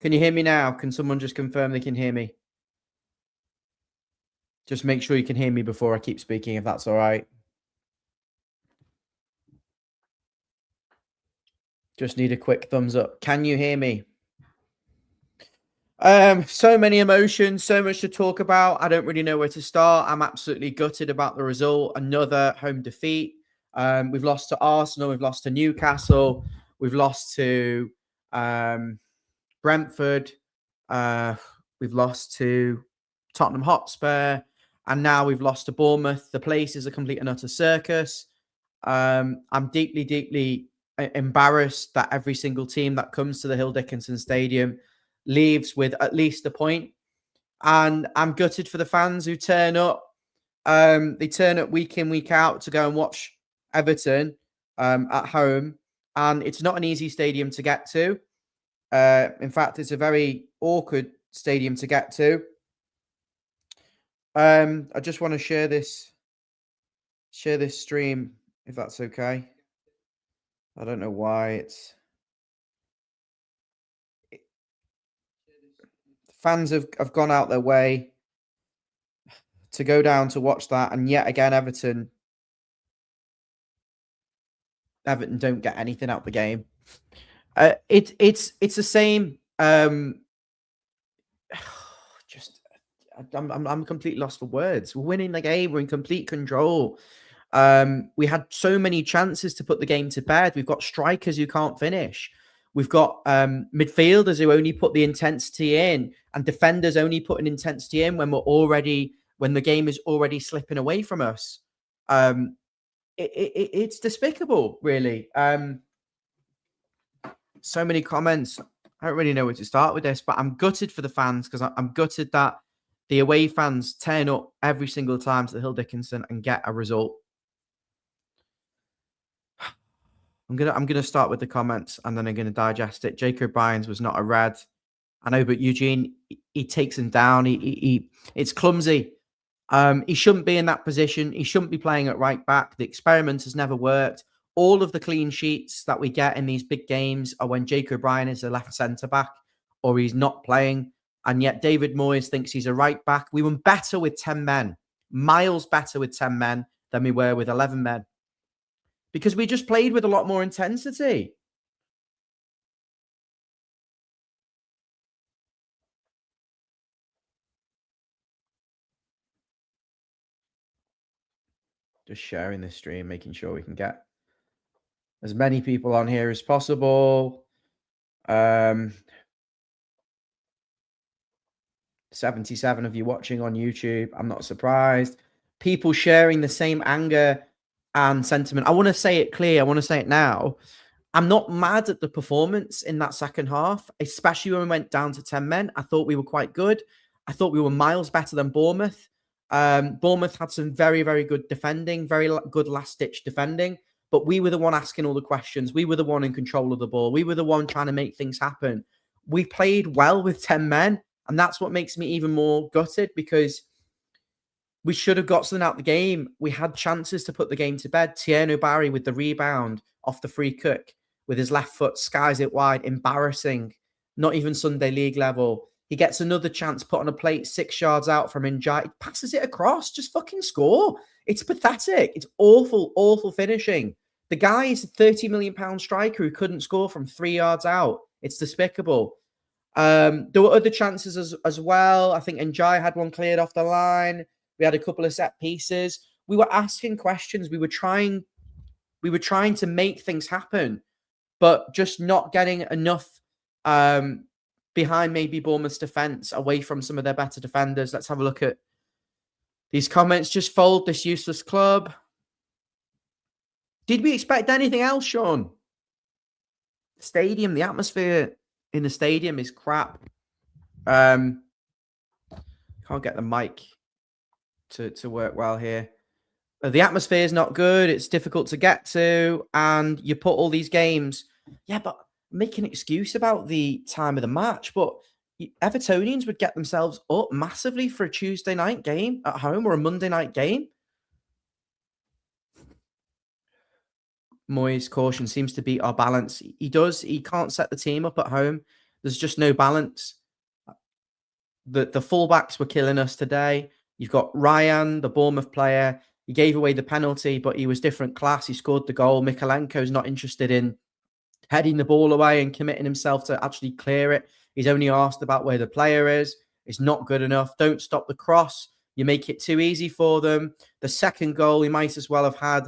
Can you hear me now? Can someone just confirm they can hear me? Just make sure you can hear me before I keep speaking, if that's all right. Just need a quick thumbs up. Can you hear me? So many emotions, so much to talk about. I don't really know where to start. I'm absolutely gutted about the result. Another home defeat. We've lost to Arsenal. We've lost to Newcastle. We've lost to Brentford. We've lost to Tottenham Hotspur. And now we've lost to Bournemouth. The place is a complete and utter circus. I'm deeply, deeply embarrassed that every single team that comes to the Hill Dickinson Stadium leaves with at least a point. And I'm gutted for the fans who turn up. They turn up week in, week out to go and watch Everton at home. And it's not an easy stadium to get to. In fact, it's a very awkward stadium to get to. I just want to share this stream, if that's okay. I don't know why it's... Fans have gone out their way to go down to watch that, and yet again, Everton don't get anything out the game. It's the same. I'm completely lost for words. We're winning the game. We're in complete control. We had so many chances to put the game to bed. We've got strikers who can't finish. We've got midfielders who only put the intensity in, and defenders only put an intensity in when the game is already slipping away from us. It's despicable, really. So many comments. I don't really know where to start with this, but I'm gutted for the fans because I'm gutted that the away fans turn up every single time to the Hill Dickinson and get a result. I'm gonna start with the comments and then I'm gonna digest it. Jacob Bynes was not a red. I know, but Eugene, he takes him down. It's clumsy. He shouldn't be in that position. He shouldn't be playing at right back. The experiment has never worked. All of the clean sheets that we get in these big games are when Jake O'Brien is a left centre back or he's not playing. And yet David Moyes thinks he's a right back. We were better with 10 men, miles better with 10 men than we were with 11 men. Because we just played with a lot more intensity. Just sharing this stream, making sure we can get as many people on here as possible. 77 of you watching on YouTube. I'm not surprised. People sharing the same anger and sentiment. I want to say it clear. I want to say it now. I'm not mad at the performance in that second half, especially when we went down to 10 men. I thought we were quite good. I thought we were miles better than Bournemouth. Bournemouth had some very, very good defending, very good last-ditch defending, but we were the one asking all the questions. We were the one in control of the ball. We were the one trying to make things happen. We played well with 10 men, and that's what makes me even more gutted because we should have got something out the game. We had chances to put the game to bed. Tierno Barry with the rebound off the free kick with his left foot, skies it wide, embarrassing. Not even Sunday League level. He gets another chance put on a plate 6 yards out from Njai. He passes it across. Just fucking score. It's pathetic. It's awful, awful finishing. The guy is a £30 million striker who couldn't score from 3 yards out. It's despicable. There were other chances as well. I think Njai had one cleared off the line. We had a couple of set pieces. We were asking questions. We were trying to make things happen, but just not getting enough behind maybe Bournemouth's defence, away from some of their better defenders. Let's have a look at these comments. Just fold this useless club. Did we expect anything else, Sean? Stadium, the atmosphere in the stadium is crap. Can't get the mic to work well here. The atmosphere is not good. It's difficult to get to. And you put all these games. Yeah, but make an excuse about the time of the match. But Evertonians would get themselves up massively for a Tuesday night game at home or a Monday night game. Moyes' caution seems to beat our balance. He does. He can't set the team up at home. There's just no balance. The fullbacks were killing us today. You've got Ryan, the Bournemouth player. He gave away the penalty, but he was different class. He scored the goal. Mikalenko's not interested in heading the ball away and committing himself to actually clear it. He's only asked about where the player is. It's not good enough. Don't stop the cross. You make it too easy for them. The second goal, he might as well have had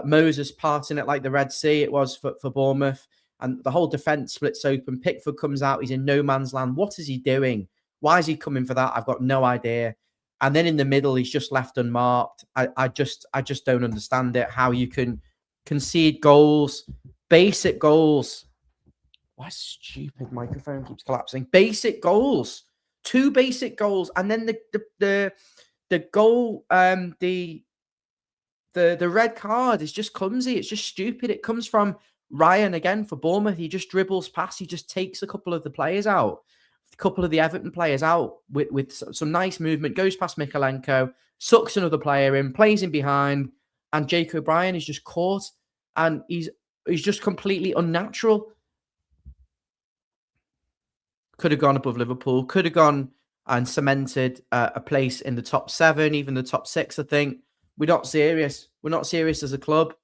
Moses parting it like the Red Sea it was for Bournemouth. And the whole defence splits open. Pickford comes out. He's in no man's land. What is he doing? Why is he coming for that? I've got no idea. And then in the middle, he's just left unmarked. I just don't understand it. How you can concede goals, basic goals. Why stupid microphone keeps collapsing? Basic goals, 2 basic goals, and then the goal, the red card is just clumsy. It's just stupid. It comes from Ryan again for Bournemouth. He just dribbles past. He just takes a couple of the players out, a couple of the Everton players out with some nice movement, goes past Mikalenko, sucks another player in, plays him behind, and Jake O'Brien is just caught, and he's just completely unnatural. Could have gone above Liverpool, could have gone and cemented a place in the top 7, even the top 6, I think. We're not serious. We're not serious as a club.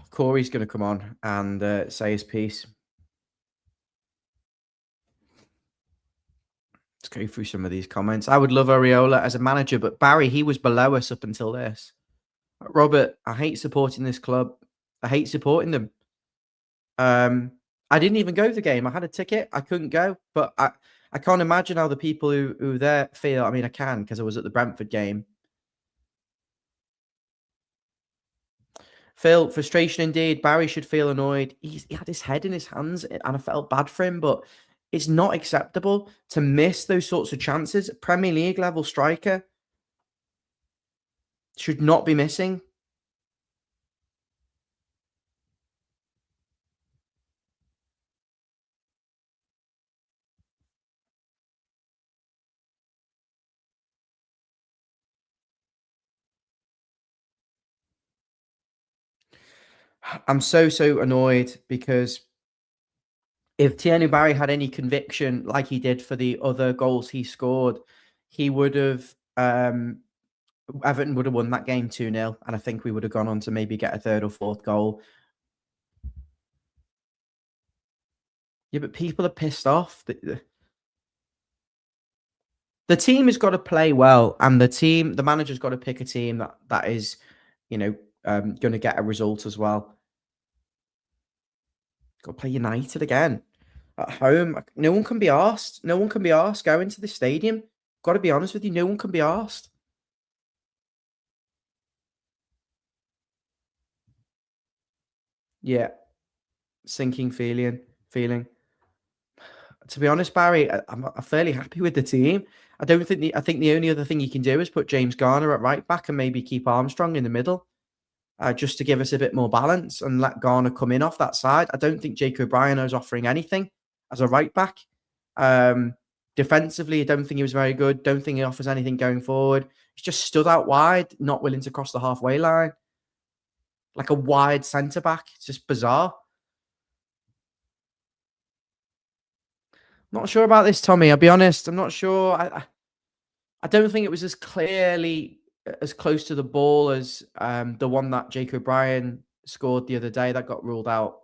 Corey's going to come on and say his piece. Let's go through some of these comments. I would love Areola as a manager, but Barry, he was below us up until this. Robert, I hate supporting this club. I hate supporting them. I didn't even go to the game. I had a ticket. I couldn't go, but I can't imagine how the people who there feel. I mean, I can because I was at the Brentford game. Phil, frustration indeed. Barry should feel annoyed. He had his head in his hands, and I felt bad for him, but it's not acceptable to miss those sorts of chances. Premier League level striker should not be missing. I'm so annoyed because if Thierry Barry had any conviction like he did for the other goals he scored, he would have Everton would have won that game 2-0, and I think we would have gone on to maybe get a 3rd or 4th goal. Yeah, but people are pissed off. The team has got to play well, and the manager's got to pick a team that is, going to get a result as well. Got to play United again at home. No one can be asked. No one can be asked going to the stadium. Got to be honest with you. No one can be asked. Yeah, sinking feeling. To be honest, Barry, I'm fairly happy with the team. I think the only other thing you can do is put James Garner at right back and maybe keep Armstrong in the middle, just to give us a bit more balance and let Garner come in off that side. I don't think Jake O'Brien is offering anything as a right back. Defensively, I don't think he was very good. Don't think he offers anything going forward. He's just stood out wide, not willing to cross the halfway line. Like a wide centre back. It's just bizarre. Not sure about this, Tommy. I'll be honest. I'm not sure. I don't think it was as clearly as close to the ball as the one that Jake O'Brien scored the other day that got ruled out.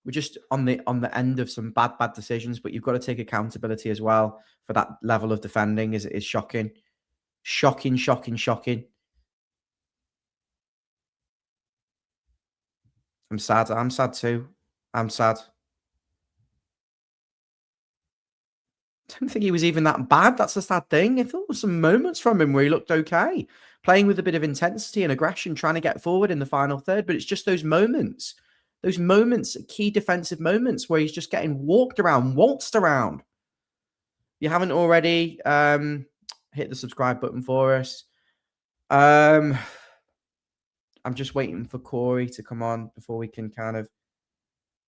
We're just on the end of some bad decisions, but you've got to take accountability as well for that level of defending. Is shocking. Shocking. I'm sad. I'm sad too. I'm sad. I don't think he was even that bad. That's the sad thing. I thought there were some moments from him where he looked okay, playing with a bit of intensity and aggression, trying to get forward in the final third. But it's just those moments, key defensive moments where he's just getting waltzed around. If you haven't already, hit the subscribe button for us. I'm just waiting for Corey to come on before we can kind of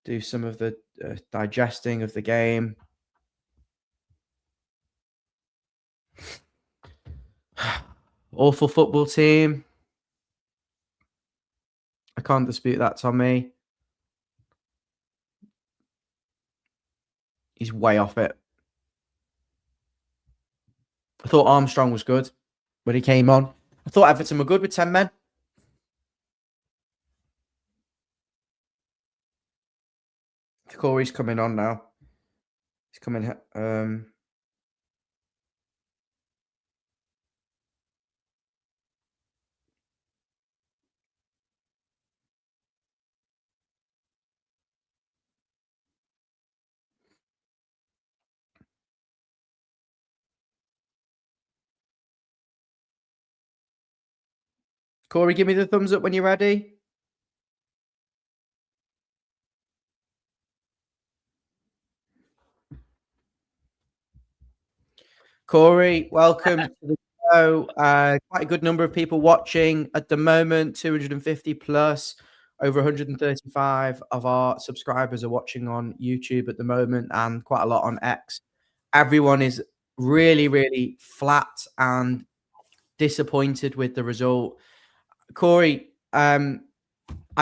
do some of the digesting of the game. Awful football team. I can't dispute that, Tommy. He's way off it. I thought Armstrong was good when he came on. I thought Everton were good with 10 men. Corey's coming on now. He's coming. Corey, give me the thumbs up when you're ready. Corey, welcome to the show. Quite a good number of people watching at the moment, 250 plus. Over 135 of our subscribers are watching on YouTube at the moment, and quite a lot on X. Everyone is really, really flat and disappointed with the result. Corey, I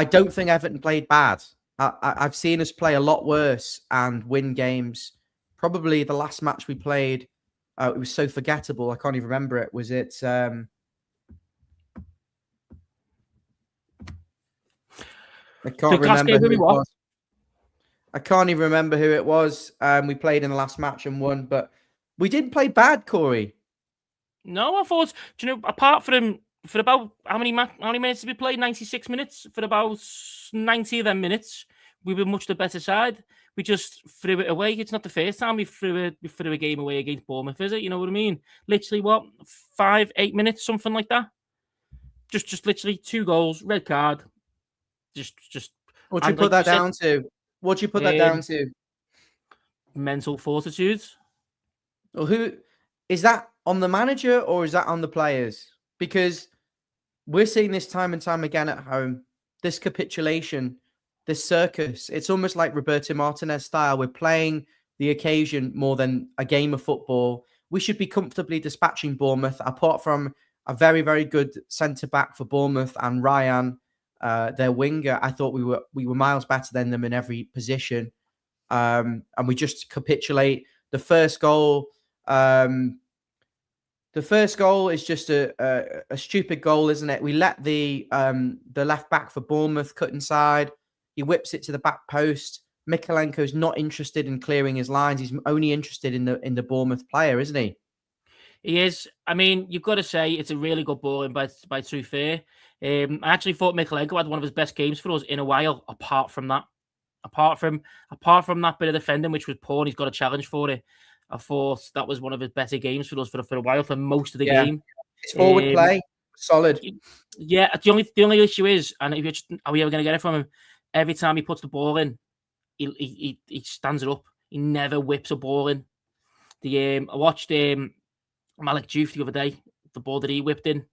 don't think Everton played bad. I've seen us play a lot worse and win games. Probably the last match we played, it was so forgettable. I can't even remember it. Was it? I can't remember who it was. I can't even remember who it was. We played in the last match and won, but we didn't play bad, Corey. No, I thought. Do you know? Apart from for about how many minutes did we play? 96 minutes. For about 90 of them minutes, we were much the better side. We just threw it away. It's not the first time we threw a game away against Bournemouth, is it? You know what I mean? Literally, what 5-8 minutes, something like that. Just literally 2 goals, red card. Just. What do you put that down to? What do you put that down to? Mental fortitude. Well, who is that on the manager or is that on the players? Because we're seeing this time and time again at home. This capitulation, this circus. It's almost like Roberto Martinez style. We're playing the occasion more than a game of football. We should be comfortably dispatching Bournemouth, apart from a very, very good centre-back for Bournemouth and Ryan, their winger. I thought we were miles better than them in every position. And we just capitulate. The first goal is just a stupid goal, isn't it? We let the left back for Bournemouth cut inside. He whips it to the back post. Mikalenko's not interested in clearing his lines. He's only interested in the Bournemouth player, isn't he? He is. I mean, you've got to say it's a really good ball in by True Fair. I actually thought Mikalenko had one of his best games for us in a while. Apart from that bit of defending, which was poor, and he's got a challenge for it. I thought that was one of his better games for us for a while, for most of the game. His forward play, solid. Yeah, the only issue is, and are we ever going to get it from him? Every time he puts the ball in, he stands it up. He never whips a ball in. I watched Malik Diouf the other day, the ball that he whipped in.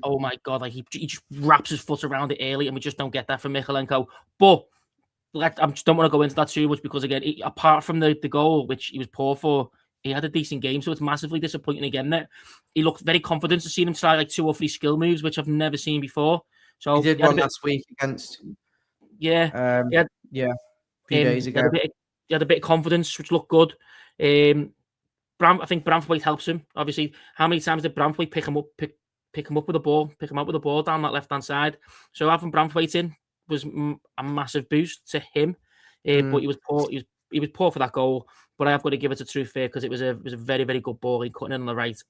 Oh my God, like he just wraps his foot around it early, and we just don't get that from Mikalenko. But I just don't want to go into that too much because, again, apart from the goal, which he was poor for, he had a decent game. So it's massively disappointing again that he looked very confident to see him try like 2 or 3 skill moves, which I've never seen before. So he did one last week against. Yeah. A few days ago. He had a bit of confidence, which looked good. I think Branthwaite helps him. Obviously, how many times did Branthwaite pick him up with the ball, pick him up with the ball down that left-hand side? So having Branthwaite in was a massive boost to him, but he was poor. He was poor for that goal. But I have got to give it a True Fair because it was a very, very good ball. He cutting in on the right,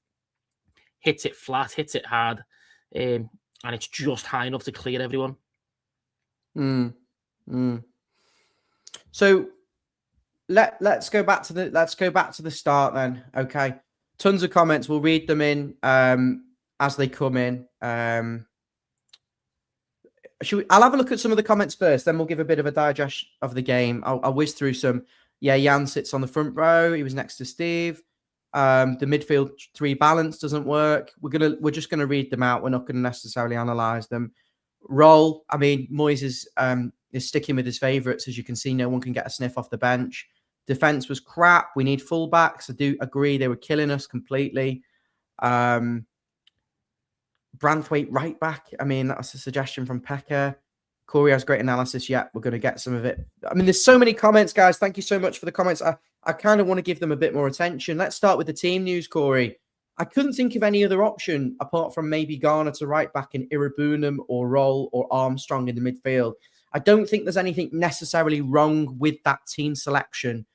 hits it flat, hits it hard, and it's just high enough to clear everyone. So let's go back to the start then. Okay, tons of comments. We'll read them in as they come in. I'll have a look at some of the comments first, then we'll give a bit of a digest of the game. I'll whiz through some. Yeah, Jan sits on the front row. He was next to Steve. The midfield 3 balance doesn't work. We're just gonna read them out. We're not gonna necessarily analyze them. Roll. I mean, Moyes is is sticking with his favourites. As you can see, no one can get a sniff off the bench. Defence was crap. We need fullbacks. I do agree. They were killing us completely. Branthwaite right back. I mean, that's a suggestion from Pekka. Corey has great analysis. Yeah, we're going to get some of it. I mean, there's so many comments, guys. Thank you so much for the comments. I kind of want to give them a bit more attention. Let's start with the team news, Corey. I couldn't think of any other option apart from maybe Garner to right back in Irabunum or Roll or Armstrong in the midfield. I don't think there's anything necessarily wrong with that team selection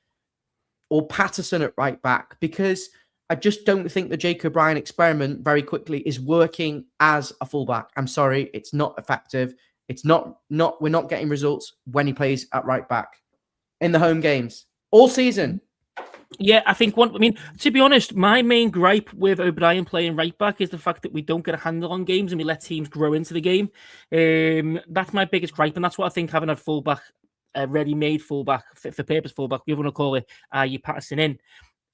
or Patterson at right back, because I just don't think the Jacob Ryan experiment very quickly is working as a fullback. I'm sorry, it's not effective. It's not we're not getting results when he plays at right back in the home games all season. Yeah, I think to be honest, my main gripe with O'Brien playing right back is the fact that we don't get a handle on games and we let teams grow into the game. That's my biggest gripe, and that's what I think having a fullback, a ready-made fullback, fit for purpose fullback, we want to call it, you Patterson in,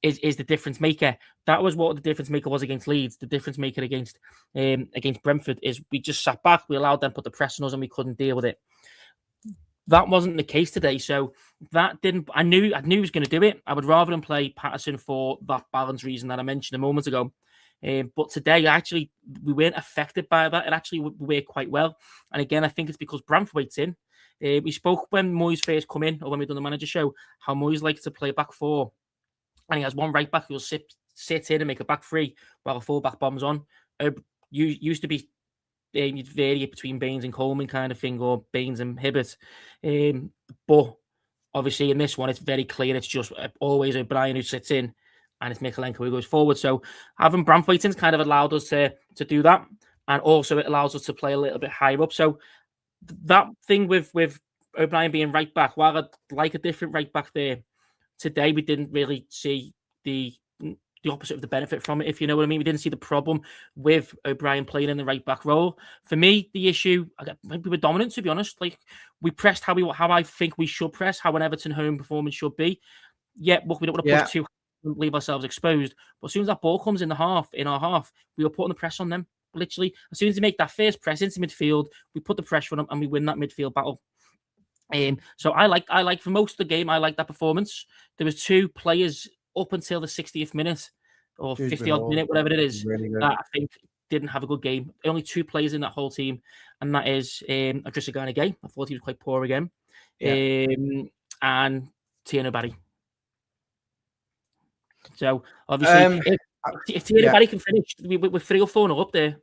is the difference maker. That was what the difference maker was against Leeds. The difference maker against Brentford is we just sat back, we allowed them to put the press on us, and we couldn't deal with it. That wasn't the case today, so that didn't. I knew he was going to do it. I would rather than play Patterson for that balance reason that I mentioned a moment ago. But today, actually, we weren't affected by that. It actually worked quite well. And again, I think it's because Branthwaite's in. We spoke when Moyes first come in, or when we done the manager show, how Moyes likes to play back four, and he has one right back who will sit in and make a back three while a full back bombs on. Used to be. You'd vary it between Baines and Coleman kind of thing, or Baines and Hibbert. But obviously in this one, it's very clear it's just always O'Brien who sits in, and it's Mikalenko who goes forward. So having Branthwaite in's kind of allowed us to do that, and also it allows us to play a little bit higher up. So that thing with O'Brien being right back, while I'd like a different right back there, today we didn't really see the opposite of the benefit from it, if you know what I mean. We didn't see the problem with O'Brien playing in the right back role. For me, the issue, we were dominant, to be honest. Like, we pressed how I think we should press, how an Everton home performance should be. Yeah, look, we don't want to push too hard, leave ourselves exposed. But as soon as that ball comes in our half, we were putting the press on them. Literally, as soon as they make that first press into midfield, we put the pressure on them and we win that midfield battle. So I like for most of the game, I like that performance. There was two players up until the 60th minute or 50-odd minute, whatever it is, really that I think didn't have a good game. Only two players in that whole team, and that is Idrissa Gana Gueye. I thought he was quite poor again. And Tierney Barry. So, obviously, if Tierney Barry can finish, we're 3 or 4-0 up there.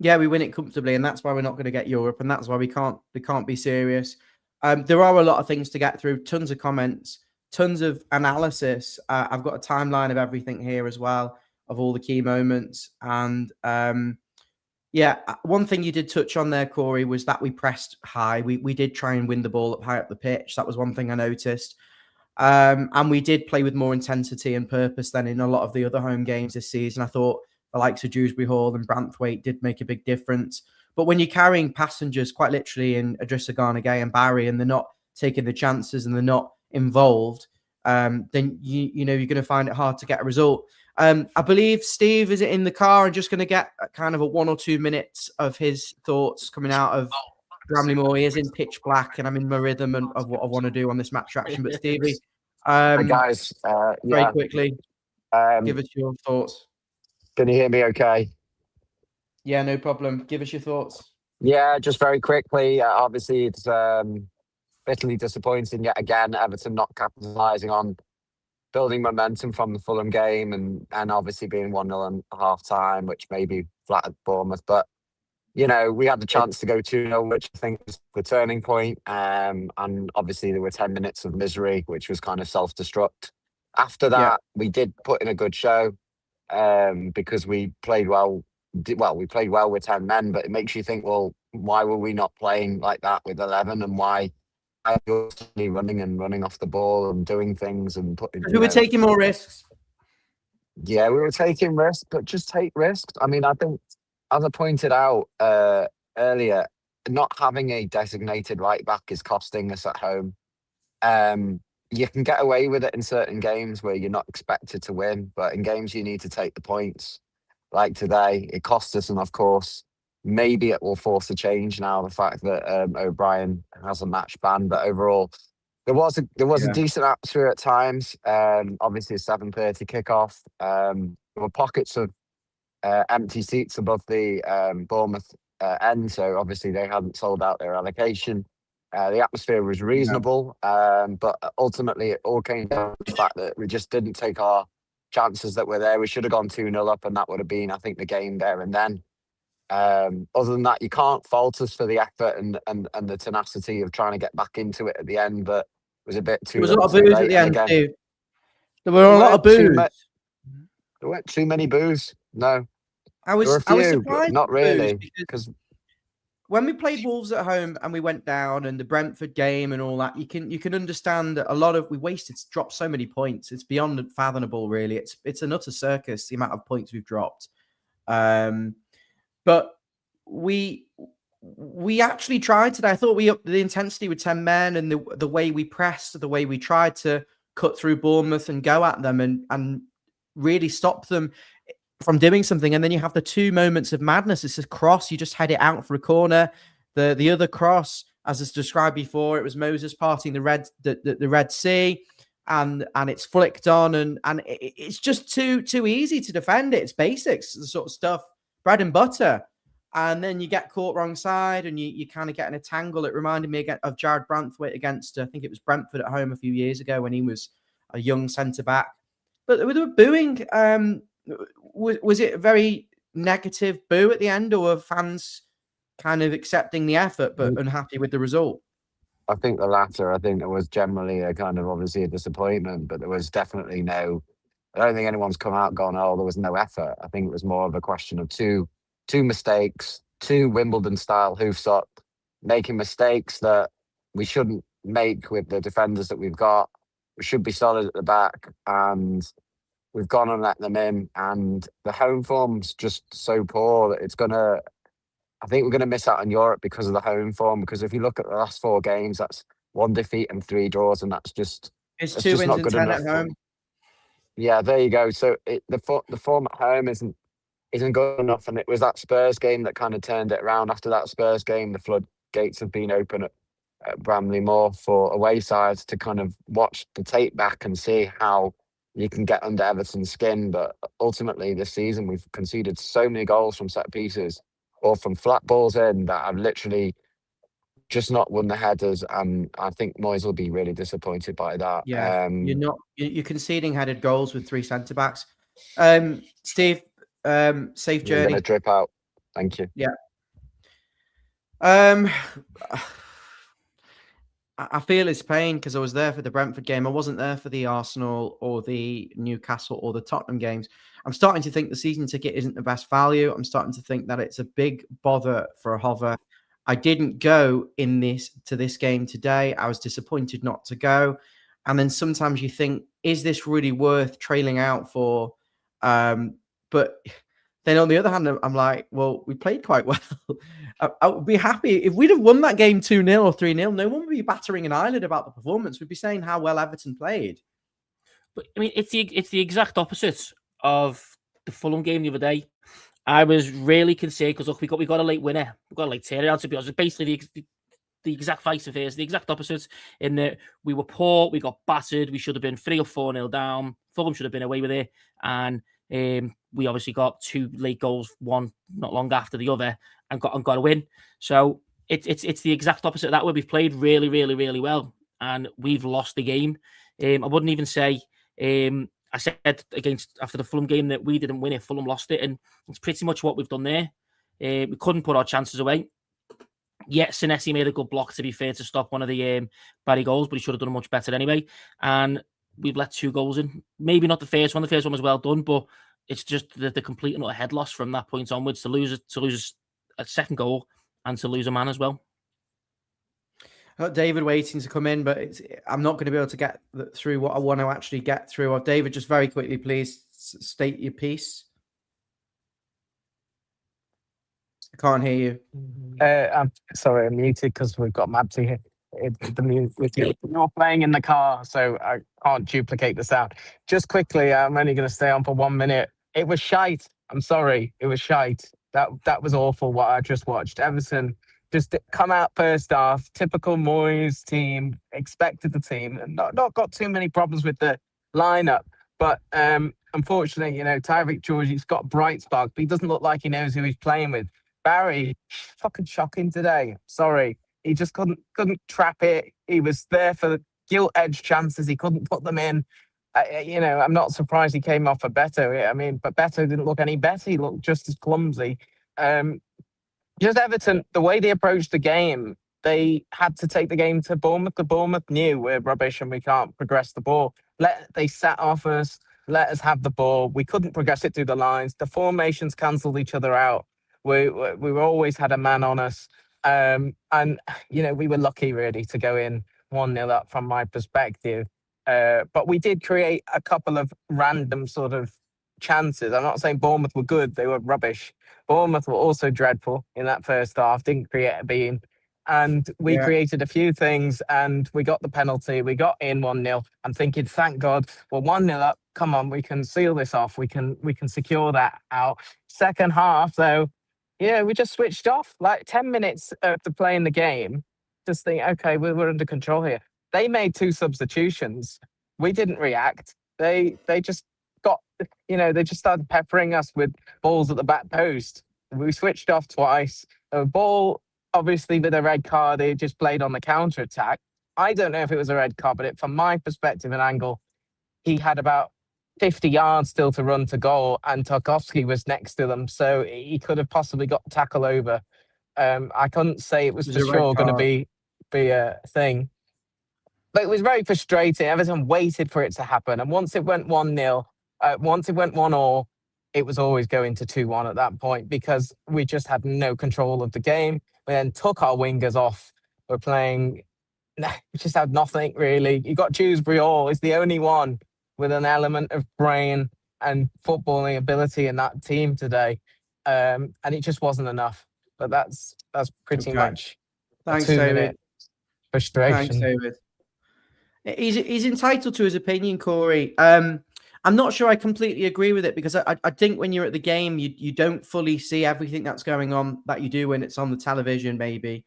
Yeah, we win it comfortably, and that's why we're not going to get Europe, and that's why we can't be serious. There are a lot of things to get through, tons of comments, tons of analysis. I've got a timeline of everything here as well, of all the key moments. And one thing you did touch on there, Corey, was that we pressed high. We did try and win the ball up high up the pitch. That was one thing I noticed. And we did play with more intensity and purpose than in a lot of the other home games this season. I thought the likes of Dewsbury Hall and Branthwaite did make a big difference. But when you're carrying passengers quite literally in Idrissa Gana Gueye and Barry, and they're not taking the chances and they're not involved, then you know you're going to find it hard to get a result. I believe Steve is in the car and just going to get kind of a 1 or 2 minutes of his thoughts coming out of Bramley-Moore. He is in pitch black, and I'm in my rhythm of what I want to do on this match reaction. But Stevie, hi guys, very quickly, give us your thoughts. Can you hear me? Okay. Yeah, no problem. Give us your thoughts. Yeah, just very quickly. Obviously, it's bitterly disappointing yet again. Everton not capitalising on building momentum from the Fulham game, and obviously being 1-0 at half time, which maybe flattered Bournemouth. But you know, we had the chance to go 2-0, which I think was the turning point. And obviously there were 10 minutes of misery, which was kind of self-destruct. After that, we did put in a good show because we played well. We played well with 10 men, but it makes you think, well, why were we not playing like that with 11, and why you're running off the ball and doing things and putting. We were taking more risks. Yeah, we were taking risks, but just take risks. I mean, I think, as I pointed out earlier, not having a designated right back is costing us at home. You can get away with it in certain games where you're not expected to win, but in games you need to take the points. Like today, it cost us, and of course, maybe it will force a change now. The fact that O'Brien has a match ban, but overall, there was a decent atmosphere at times. Obviously, a 7:30 kickoff. There were pockets of empty seats above the Bournemouth end, so obviously they hadn't sold out their allocation. The atmosphere was reasonable, but ultimately it all came down to the fact that we just didn't take our chances that were there. We should have gone 2-0 up, and that would have been, I think, the game there and then. Other than that, you can't fault us for the effort and the tenacity of trying to get back into it at the end, but it was a bit too. There was a lot of boos at the end, Steve. There were a lot of boos. There weren't too many boos. No, I was surprised. Not really, because when we played Wolves at home and we went down, and the Brentford game and all that, you can understand that a lot of we dropped so many points. It's beyond fathomable, really. It's an utter circus, the amount of points we've dropped. But we actually tried today. I thought we upped the intensity with 10 men, and the way we pressed, the way we tried to cut through Bournemouth and go at them and really stop them from doing something. And then you have the two moments of madness. It's a cross, you just head it out for a corner. The other cross, as is described before, it was Moses parting the Red Sea, and it's flicked on, and it's just too easy to defend it. It's basics, the sort of stuff, bread and butter. And then you get caught wrong side, and you kind of get in a tangle. It reminded me again of Jared Branthwaite against, I think it was Brentford at home a few years ago when he was a young centre-back. But they were booing. Was it a very negative boo at the end, or were fans kind of accepting the effort but unhappy with the result? I think the latter. I think there was generally a kind of obviously a disappointment, but there was definitely no. I don't think anyone's come out and gone, oh, there was no effort. I think it was more of a question of two mistakes, two Wimbledon-style hoofs up, making mistakes that we shouldn't make with the defenders that we've got. We should be solid at the back, and we've gone and let them in. And the home form's just so poor that it's going to... I think we're going to miss out on Europe because of the home form, because if you look at the last 4 games, that's 1 defeat and 3 draws, and that's just... It's 2 wins and 10 at home. Yeah, there you go. So the form at home isn't good enough, and it was that Spurs game that kind of turned it around. After that Spurs game, the floodgates have been open at Bramley Moor for away sides to kind of watch the tape back and see how you can get under Everton's skin. But ultimately this season, we've conceded so many goals from set pieces or from flat balls in that I've literally just not won the headers, and I think Moyes will be really disappointed by that. Yeah, you're conceding headed goals with 3 centre backs. Steve, safe journey. I'm gonna drip out. Thank you. Yeah. I feel his pain because I was there for the Brentford game. I wasn't there for the Arsenal or the Newcastle or the Tottenham games. I'm starting to think the season ticket isn't the best value. I'm starting to think that it's a big bother for a hover. I didn't go to this game today. I was disappointed not to go. And then sometimes you think, is this really worth trailing out for? But then on the other hand, I'm like, well, we played quite well. I would be happy if we'd have won that game 2-0 or 3-0. No one would be battering an eyelid about the performance. We'd be saying how well Everton played. But I mean, it's the exact opposite of the Fulham game the other day. I was really concerned because look, we got a late winner. We got a late turnaround, to be honest. Basically the exact vice versa, the exact opposite, in that we were poor, we got battered, we should have been 3 or 4-0 down. Fulham should have been away with it, and we obviously got 2 late goals, one not long after the other, and got a win. So it's the exact opposite of that, where we've played really, really, really well, and we've lost the game. I wouldn't even say. I said after the Fulham game that we didn't win it, Fulham lost it, and it's pretty much what we've done there. We couldn't put our chances away. Yet Senesi made a good block, to be fair, to stop one of the Barry goals, but he should have done much better anyway. And we've let 2 goals in. Maybe not the first one. The first one was well done, but it's just the complete and utter head loss from that point onwards to lose a second goal and to lose a man as well. I've got David waiting to come in, but I'm not going to be able to get through what I want to actually get through. David, just very quickly, please state your piece. I can't hear you. I'm sorry, I'm muted because we've got Mabsy here. You're playing in the car, so I can't duplicate the sound. Just quickly, I'm only going to stay on for 1 minute. It was shite. I'm sorry. It was shite. That was awful what I just watched. Everton just come out first half, typical Moyes team, expected the team, and not got too many problems with the lineup. But unfortunately, Tyreek Georgie's got a bright spark, but he doesn't look like he knows who he's playing with. Barry, fucking shocking today. Sorry. He just couldn't trap it. He was there for the gilt-edged chances. He couldn't put them in. I'm not surprised he came off for Beto. I mean, but Beto didn't look any better. He looked just as clumsy. Just Everton, the way they approached the game, they had to take the game to Bournemouth. The Bournemouth knew we're rubbish and we can't progress the ball. They sat off us, let us have the ball. We couldn't progress it through the lines. The formations cancelled each other out. We always had a man on us. And we were lucky really to go in 1-0 up from my perspective. But we did create a couple of random sort of chances. I'm not saying Bournemouth were good, they were rubbish. Bournemouth were also dreadful in that first half, didn't create a beam. And we created a few things and we got the penalty. We got in 1-0. I'm thinking, thank God, we're 1-0 up. Come on, we can seal this off. We can secure that out. Second half, though, we just switched off. Like 10 minutes after playing the game, just think, okay, we're under control here. They made 2 substitutions. We didn't react. They just got, they just started peppering us with balls at the back post. We switched off twice. A ball, obviously, with a red card, they just played on the counter attack. I don't know if it was a red card, but from my perspective and angle, he had about 50 yards still to run to goal, and Tarkowski was next to them, so he could have possibly got the tackle over. I couldn't say it was for sure going to be a thing. But it was very frustrating. Everton waited for it to happen. And once it went 1-0, once it went 1-1, it was always going to 2-1 at that point because we just had no control of the game. We then took our wingers off. We're playing, we just had nothing really. You got Dewsbury Hall, is the only one with an element of brain and footballing ability in that team today. And it just wasn't enough. But that's pretty much Thanks, 2 David. minute frustration. Thanks, David. He's entitled to his opinion, Corey. I'm not sure I completely agree with it because I think when you're at the game, you don't fully see everything that's going on that you do when it's on the television, maybe.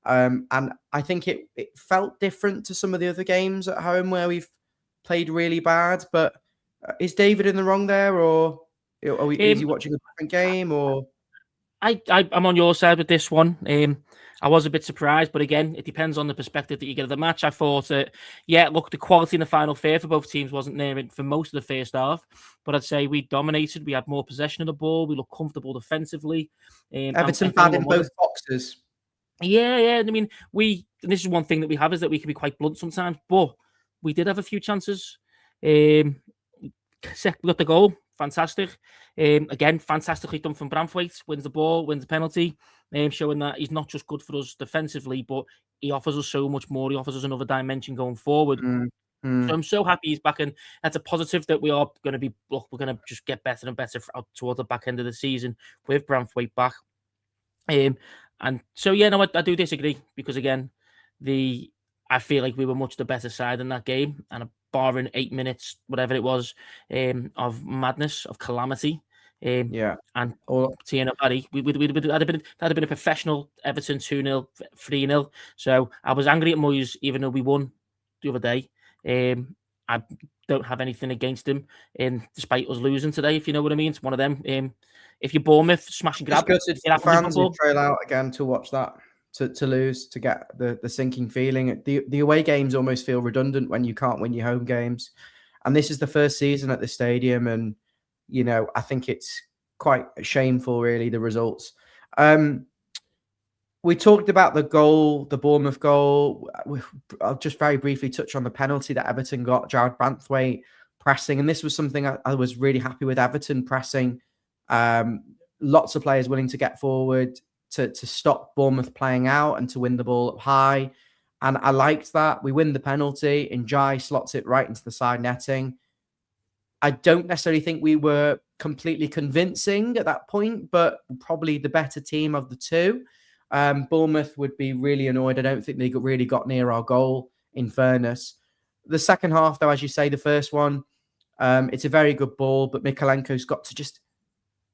And I think it felt different to some of the other games at home where we've played really bad. But is David in the wrong there, or is he watching a different game? Or I'm on your side with this one. I was a bit surprised, but again, it depends on the perspective that you get of the match. I thought that, look, the quality in the final third for both teams wasn't there for most of the first half, but I'd say we dominated. We had more possession of the ball. We looked comfortable defensively. Everton bad in both boxes. Yeah. I mean, this is one thing that we have is that we can be quite blunt sometimes, but we did have a few chances. We got the goal. Fantastic. Again, fantastically done from Branthwaite. Wins the ball, wins the penalty, showing that he's not just good for us defensively, but he offers us so much more. He offers us another dimension going forward. So I'm so happy he's back, and that's a positive that we are going to be. Look, we're going to just get better and better towards the back end of the season with Branthwaite back. And so I do disagree because again, I feel like we were much the better side in that game, and barring 8 minutes, whatever it was, of madness, of calamity, and Tiana Barry, that'd have been a professional Everton 2-0, 3-0. So I was angry at Moyes, even though we won the other day. I don't have anything against him, despite us losing today, if you know what I mean. It's one of them. If you're Bournemouth, smash and grab. Fans who trail out again to watch that. To lose, to get the sinking feeling. The away games almost feel redundant when you can't win your home games. And this is the first season at the stadium. And, I think it's quite shameful, really, the results. We talked about the goal, the Bournemouth goal. I'll just very briefly touch on the penalty that Everton got. Jared Branthwaite pressing. And this was something I was really happy with. Everton pressing. Lots of players willing to get forward, to stop Bournemouth playing out and to win the ball up high. And I liked that. We win the penalty. Njai slots it right into the side netting. I don't necessarily think we were completely convincing at that point, but probably the better team of the two. Bournemouth would be really annoyed. I don't think they really got near our goal, in fairness. The second half, though, as you say, the first one, it's a very good ball, but Mikalenko's got to just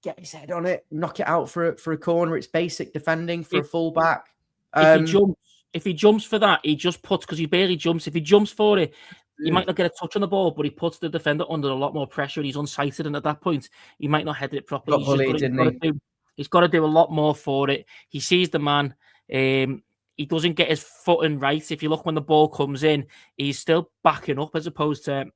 get his head on it, knock it out for a corner. It's basic defending for a fullback. If he jumps for that, he just puts, because he barely jumps. If he jumps for it, he might not get a touch on the ball, but he puts the defender under a lot more pressure. He's unsighted, and at that point, he might not head it properly. He's got to do a lot more for it. He sees the man. He doesn't get his footing right. If you look when the ball comes in, he's still backing up as opposed to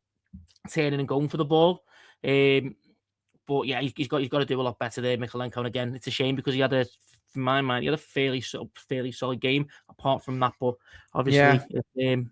turning and going for the ball. But yeah, he's got to do a lot better there, Mykolenko. And again, it's a shame because he had from my mind, he had a fairly solid game apart from that. But obviously,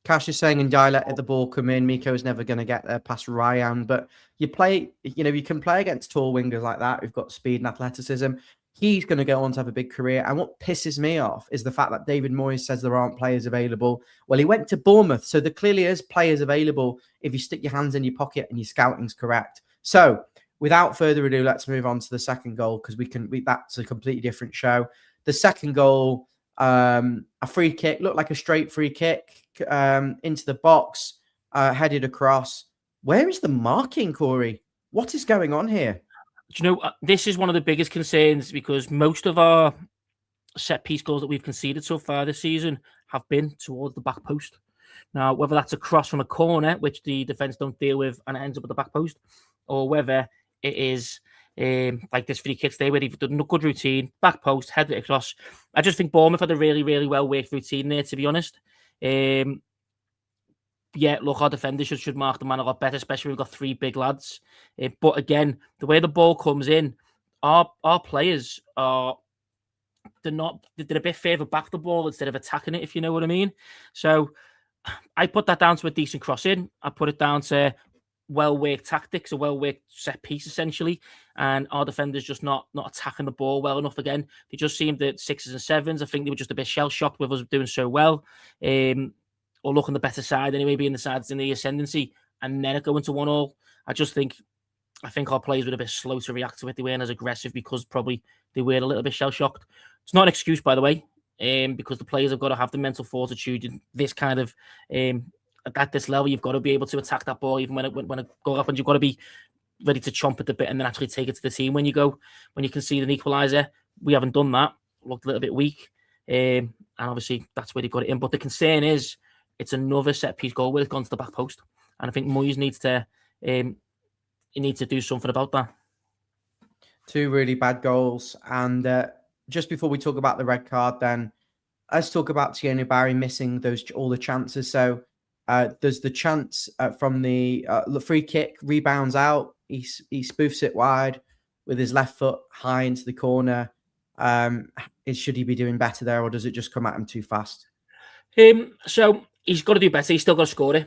Cash is saying in dialect, if the ball come in, Miko's never going to get there past Ryan. But you can play against tall wingers like that who've got speed and athleticism. He's going to go on to have a big career. And what pisses me off is the fact that David Moyes says there aren't players available. Well, he went to Bournemouth, so there clearly is players available if you stick your hands in your pocket and your scouting's correct. So without further ado, let's move on to the second goal because that's a completely different show. The second goal, a free kick, looked like a straight free kick into the box, headed across. Where is the marking, Corey? What is going on here? Do you know, this is one of the biggest concerns because most of our set-piece goals that we've conceded so far this season have been towards the back post. Now, whether that's a cross from a corner, which the defence don't deal with and it ends up at the back post, or whether it is like this free kick today where they've done a good routine, back post, headed it across. I just think Bournemouth had a really, really well-worked routine there, to be honest. Yeah, look, our defenders should mark the man a lot better, especially when we've got three big lads. But again, the way the ball comes in, our players they're a bit further back the ball instead of attacking it, if you know what I mean. So I put that down to a decent cross in. I put it down to well-worked tactics, a well-worked set piece essentially, and our defenders just not attacking the ball well enough. Again, they just seemed at 6s and 7s. I think they were just a bit shell-shocked with us doing so well. Or look on the better side anyway, being the sides in the ascendancy, and then it going to 1-1. I think our players were a bit slow to react to it. They weren't as aggressive because probably they were a little bit shell-shocked. It's not an excuse, by the way, because the players have got to have the mental fortitude in this kind of at this level. You've got to be able to attack that ball even when it goes up, and you've got to be ready to chomp at the bit and then actually take it to the team when you can see an equaliser. We haven't done that. Looked a little bit weak, and obviously that's where they got it in. But the concern is, it's another set-piece goal where it's gone to the back post. And I think Moyes needs to do something about that. Two really bad goals. And just before we talk about the red card, then let's talk about Thierry Barry missing all the chances. So there's the chance from the free kick, rebounds out. He spoofs it wide with his left foot high into the corner. Should he be doing better there, or does it just come at him too fast? So he's got to do better. He's still got to score it.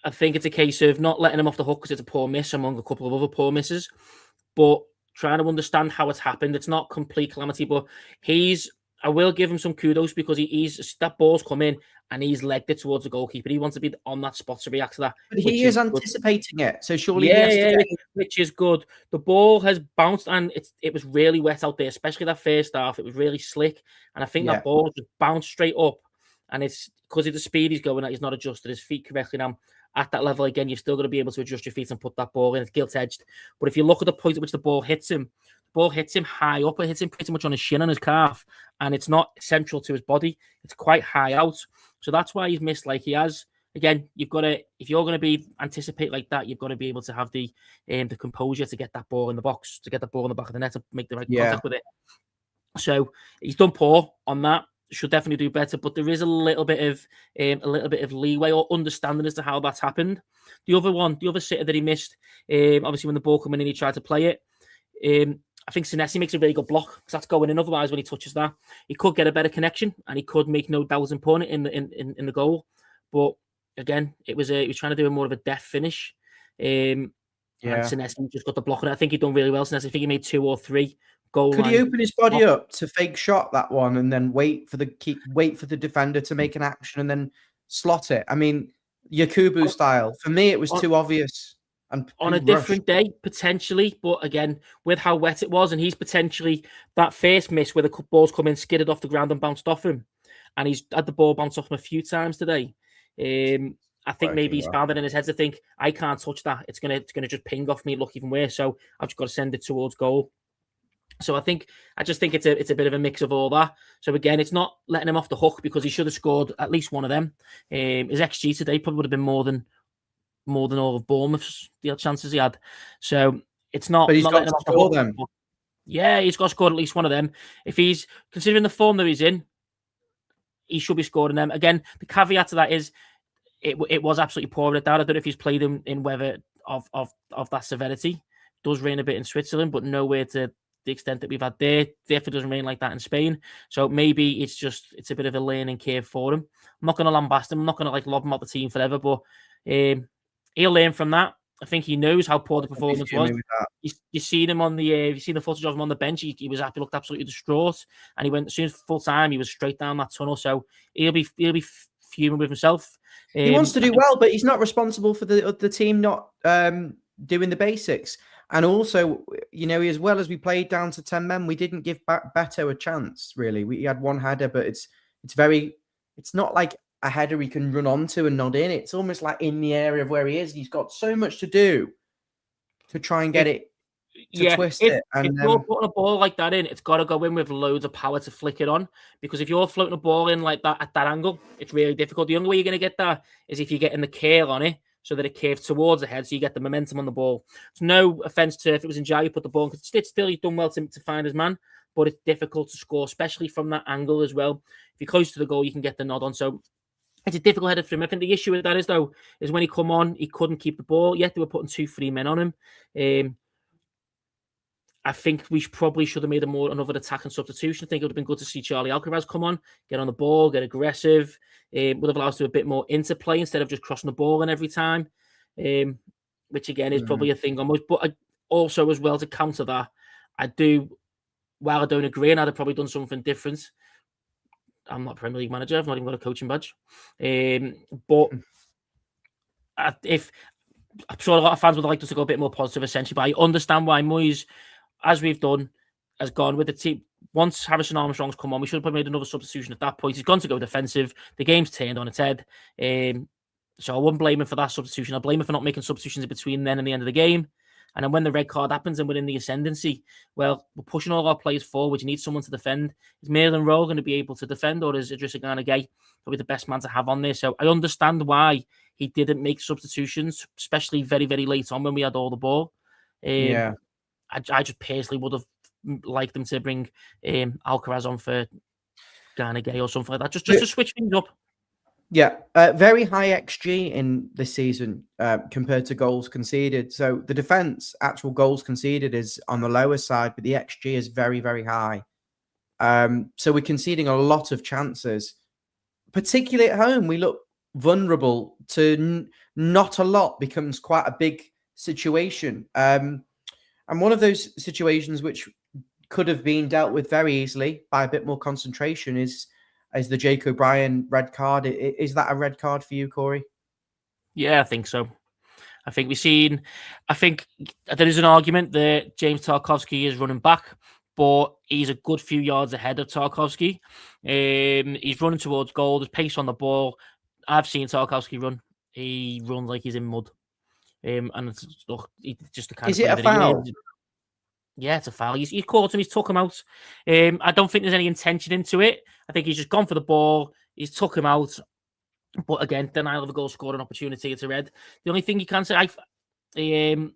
I think it's a case of not letting him off the hook because it's a poor miss among a couple of other poor misses, but trying to understand how it's happened. It's not complete calamity, but I will give him some kudos because that ball's come in and he's legged it towards the goalkeeper. He wants to be on that spot to react to that. But he is anticipating it, so surely which is good. The ball has bounced and it was really wet out there, especially that first half. It was really slick, and I think that ball just bounced straight up. And it's because of the speed he's going at, he's not adjusted his feet correctly. Now, at that level, again, you've still got to be able to adjust your feet and put that ball in. It's gilt-edged. But if you look at the point at which the ball hits him high up. It hits him pretty much on his shin and his calf. And it's not central to his body. It's quite high out. So that's why he's missed like he has. Again, if you're going to be anticipate like that, you've got to be able to have the composure to get that ball in the box, to get the ball in the back of the net, to make the right contact with it. So he's done poor on that. Should definitely do better, but there is a little bit of leeway or understanding as to how that's happened. The other sitter that he missed, obviously when the ball came in and he tried to play it, I think Senesi makes a really good block because that's going in. Otherwise, when he touches that, he could get a better connection and he could make no doubts and put it in the goal. But again, he was trying to do more of a deft finish. And Senesi just got the block on it. I think he done really well. Senesi, I think he made 2 or 3. Could he open his body up to fake shot that one and then wait for the defender to make an action and then slot it? I mean, Yakubu style. For me, it was too obvious. And on a different day, potentially, but again, with how wet it was, and he's potentially that first miss where the ball's come in, skidded off the ground and bounced off him, and he's had the ball bounce off him a few times today. I think maybe working he's well. found it in his head to think, I can't touch that. It's gonna just ping off me, look even worse. So I've just got to send it towards goal. So I just think it's a bit of a mix of all that. So again, it's not letting him off the hook because he should have scored at least one of them. His XG today probably would have been more than all of Bournemouth's the chances he had. So it's not. But he's not got letting him to off the score hook. them. Yeah, he's got to score at least one of them. If he's considering the form that he's in, he should be scoring them. Again, the caveat to that is it was absolutely pouring it down. I don't know if he's played in weather of that severity. It does rain a bit in Switzerland, but nowhere to the extent that we've had there. Therefore, it doesn't rain like that in Spain. So maybe it's a bit of a learning curve for him. I'm not going to lambast him. I'm not going to lob him out the team forever, but he'll learn from that. I think he knows how poor the performance was. You've seen him on the you've seen the footage of him on the bench. He was happy, looked absolutely distraught, and he went as soon as full time. He was straight down that tunnel. So he'll be fuming with himself. He wants to do well, but he's not responsible for the team not doing the basics. And also, as well as we played down to 10 men, we didn't give Beto a chance. Really, we had one header, but it's not like a header he can run onto and nod in. It's almost like in the area of where he is. He's got so much to do to try and get it to twist it. And if you're putting a ball like that in, it's got to go in with loads of power to flick it on. Because if you're floating a ball in like that at that angle, it's really difficult. The only way you're going to get that is if you're getting the curl on it, so that it curves towards the head, so you get the momentum on the ball. So no offense to if it was in Jai, you put the ball, because still he's done well to find his man, but it's difficult to score, especially from that angle as well. If you're close to the goal, you can get the nod on. So it's a difficult header for him. I think the issue with that is when he come on, he couldn't keep the ball. Yet they were putting 2-3 men on him. I think we probably should have made another attacking substitution. I think it would have been good to see Charlie Alcaraz come on, get on the ball, get aggressive. Would have allowed us to do a bit more interplay instead of just crossing the ball in every time, which again is probably a thing almost. But also as well to counter that, while I don't agree, and I'd have probably done something different. I'm not a Premier League manager. I've not even got a coaching badge. But if I'm sure a lot of fans would like us to go a bit more positive, essentially, but I understand why Moyes, as we've done, has gone with the team. Once Harrison Armstrong's come on, we should have probably made another substitution at that point. He's gone to go defensive. The game's turned on its head. So I wouldn't blame him for that substitution. I blame him for not making substitutions in between then and the end of the game. And then when the red card happens and we're in the ascendancy, well, we're pushing all our players forward. You need someone to defend. Is Merlin Rowe going to be able to defend, or is Idrissa Gana Gueye probably the best man to have on there? So I understand why he didn't make substitutions, especially very, very late on when we had all the ball. I just personally would have liked them to bring Alcaraz on for Gana Gueye or something like that, just to switch things up. Yeah, very high XG in this season compared to goals conceded. So the defense, actual goals conceded, is on the lower side, but the XG is very, very high. So we're conceding a lot of chances, particularly at home. We look vulnerable to not a lot becomes quite a big situation. And one of those situations which could have been dealt with very easily by a bit more concentration is the Jake O'Brien red card. Is that a red card for you, Corey? Yeah, I think so. I think there is an argument that James Tarkowski is running back, but he's a good few yards ahead of Tarkowski. He's running towards goal. There's pace on the ball. I've seen Tarkowski run. He runs like he's in mud. And it's just the kind is of it a foul? Yeah, it's a foul. He's caught him. He's took him out. I don't think there's any intention into it. I think he's just gone for the ball. He's took him out. But again, denial of a goal scored an opportunity. It's a red. The only thing you can say, if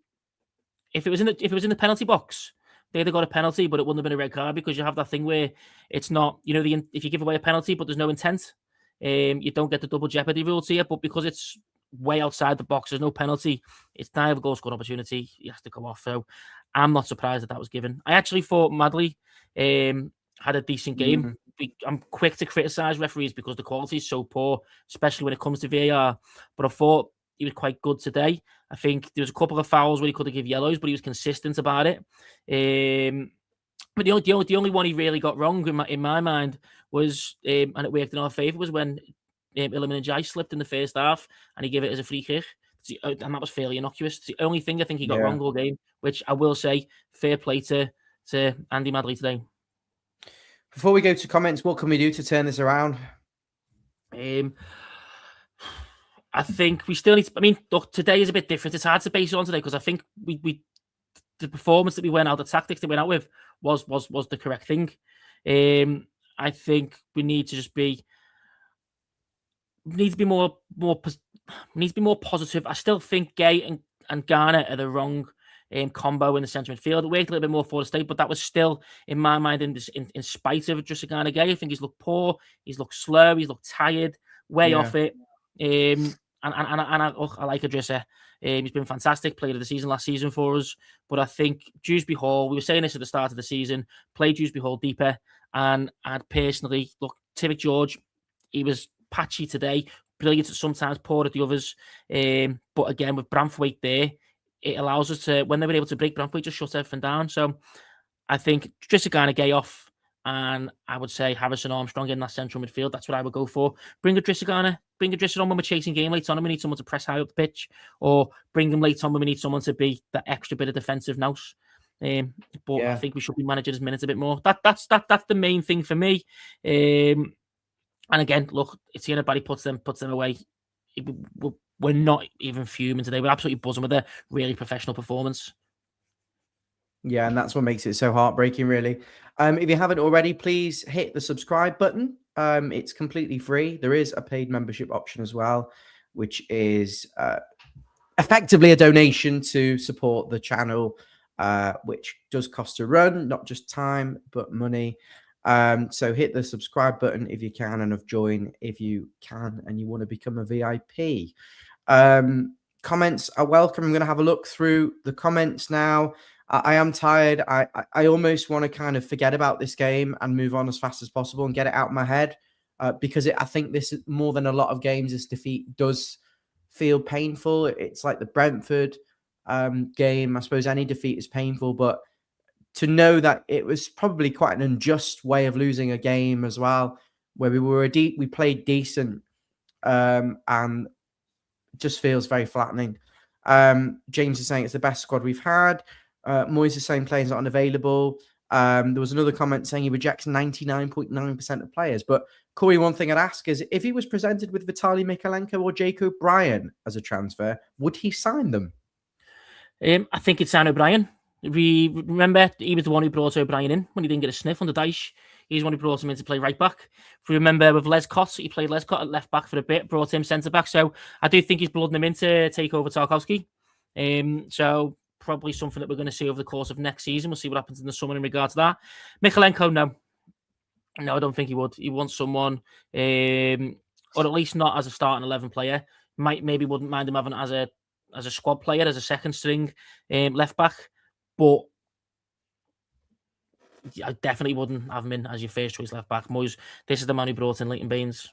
it was in the penalty box, they'd have got a penalty, but it wouldn't have been a red card because you have that thing where it's not, if you give away a penalty but there's no intent, you don't get the double jeopardy rules here. But because it's way outside the box, there's no penalty. It's denial of a goal scored opportunity. He has to go off. So I'm not surprised that was given. I actually thought Madley had a decent game. I'm quick to criticise referees because the quality is so poor, especially when it comes to VAR. But I thought he was quite good today. I think there was a couple of fouls where he could have given yellows, but he was consistent about it. But the only one he really got wrong in my mind was, and it worked in our favour, was when Iliman Ndiaye slipped in the first half and he gave it as a free kick. And that was fairly innocuous. It's the only thing I think he got wrong all game, which I will say, fair play to Andy Madley today. Before we go to comments, what can we do to turn this around? I think we still need to, I mean, look, today is a bit different. It's hard to base it on today because I think we the performance that we went out, the tactics that we went out with was the correct thing. I think we need to just be more positive. I still think Gay and Garner are the wrong combo in the centre midfield. It worked a little bit more for the state, but that was still, in my mind, in spite of just Garner Gay. I think he's looked poor, he's looked slow, he's looked tired, way off it. And I like Idrissa. He's been fantastic, played of the season last season for us. But I think Dewsbury Hall, we were saying this at the start of the season, play Dewsbury Hall deeper. And I'd personally, look, Tivik George, he was patchy today, brilliant at sometimes, poor at the others. But again, with Branthwaite there, it allows us to, when they were able to break, Branthwaite just shut everything down. So I think Idrissa Gana Gay off, and I would say Harrison Armstrong in that central midfield. That's what I would go for. Bring Idrissa on when we're chasing game late on and we need someone to press high up the pitch, or bring them late on when we need someone to be that extra bit of defensive nous. But I think we should be managing his minutes a bit more. That's the main thing for me. And again, look, it's the anybody puts them away. We're not even fuming today. We're absolutely buzzing with a really professional performance. Yeah, and that's what makes it so heartbreaking, really. If you haven't already, please hit the subscribe button. It's completely free. There is a paid membership option as well, which is effectively a donation to support the channel, which does cost to run, not just time, but money. So hit the subscribe button if you can, and join if you can, and you want to become a VIP. Comments are welcome. I'm going to have a look through the comments now. I am tired. I almost want to kind of forget about this game and move on as fast as possible and get it out of my head, because I think this is more than a lot of games. This defeat does feel painful. It's like the Brentford game. I suppose any defeat is painful, but to know that it was probably quite an unjust way of losing a game as well, where we played decent, and just feels very flattening. James is saying it's the best squad we've had. Moyes is saying players aren't available. There was another comment saying he rejects 99.9% of players. But Corey, one thing I'd ask is, if he was presented with Vitaly Mikalenko or Jake O'Brien as a transfer, would he sign them? I think it's O'Brien. We remember he was the one who brought O'Brien in when he didn't get a sniff on the Dyche. He's the one who brought him in to play right back. If we remember with Lescott, he played Lescott at left back for a bit, brought him centre back. So I do think he's blooding him in to take over Tarkowski. So probably something that we're going to see over the course of next season. We'll see what happens in the summer in regard to that. Mikalenko, no, I don't think he would. He wants someone, or at least not as a starting 11 player. Maybe wouldn't mind him having as a squad player, as a second string left back. But I definitely wouldn't have him in as your first choice left back. Moyes, this is the man who brought in Leighton Baines.